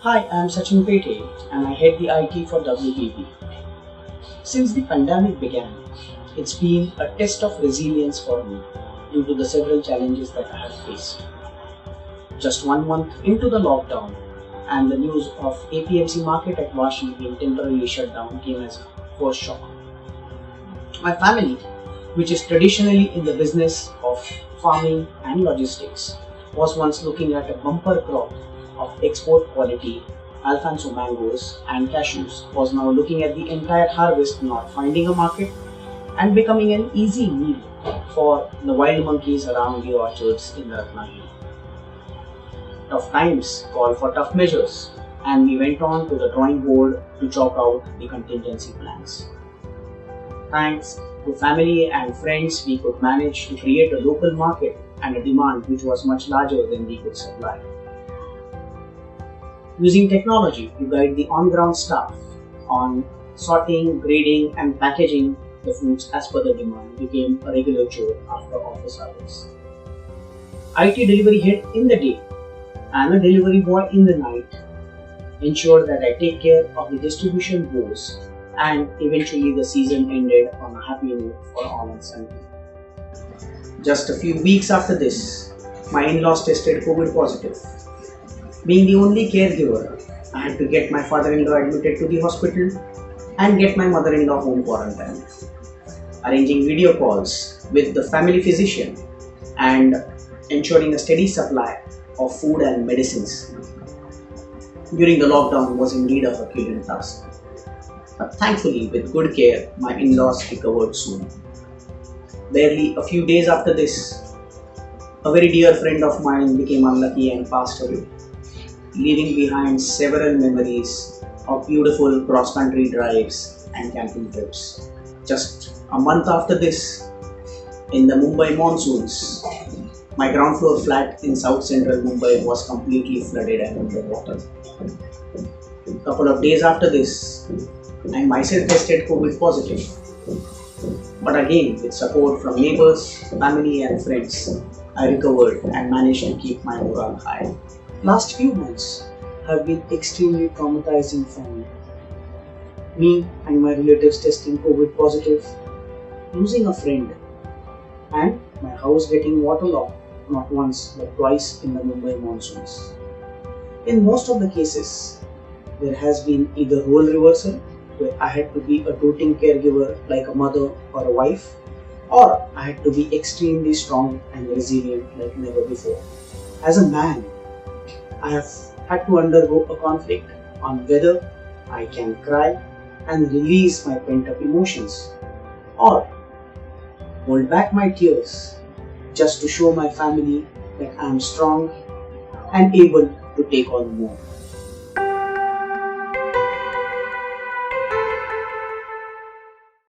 Hi, I'm Sachin Pethe and I head the IT for WPP. Since the pandemic began, it's been a test of resilience for me due to the several challenges that I have faced. Just 1 month into the lockdown, and the news of APMC market at Vashi being temporarily shut down came as a first shock. My family, which is traditionally in the business of farming and logistics, was once looking at a bumper crop of export quality Alfonso mangoes and cashews, was now looking at the entire harvest not finding a market and becoming an easy meal for the wild monkeys around the orchards in Ratnagiri. Tough times call for tough measures, and we went on to the drawing board to chalk out the contingency plans. Thanks to family and friends, we could manage to create a local market and a demand which was much larger than we could supply. Using technology to guide the on-ground staff on sorting, grading, and packaging the fruits as per the demand became a regular chore after office hours. IT delivery head in the day and a delivery boy in the night ensured that I take care of the distribution woes, and eventually the season ended on a happy note for all and sundry. Just a few weeks after this, my in-laws tested COVID positive. Being the only caregiver, I had to get my father-in-law admitted to the hospital and get my mother-in-law home quarantined. Arranging video calls with the family physician and ensuring a steady supply of food and medicines during the lockdown was indeed a Herculean task. But thankfully, with good care, my in-laws recovered soon. Barely a few days after this, a very dear friend of mine became unlucky and passed away, leaving behind several memories of beautiful cross-country drives and camping trips. Just a month after this, in the Mumbai monsoons, my ground floor flat in south central Mumbai was completely flooded and underwater. A couple of days after this, I myself tested COVID positive. But again, with support from neighbors, family and friends, I recovered and managed to keep my morale high. Last few months have been extremely traumatizing for me. Me and my relatives testing COVID positive, losing a friend, and my house getting waterlogged not once but twice in the Mumbai monsoons. In most of the cases, there has been either role reversal, where I had to be a doting caregiver like a mother or a wife, or I had to be extremely strong and resilient like never before. As a man, I have had to undergo a conflict on whether I can cry and release my pent-up emotions, or hold back my tears just to show my family that I am strong and able to take on more.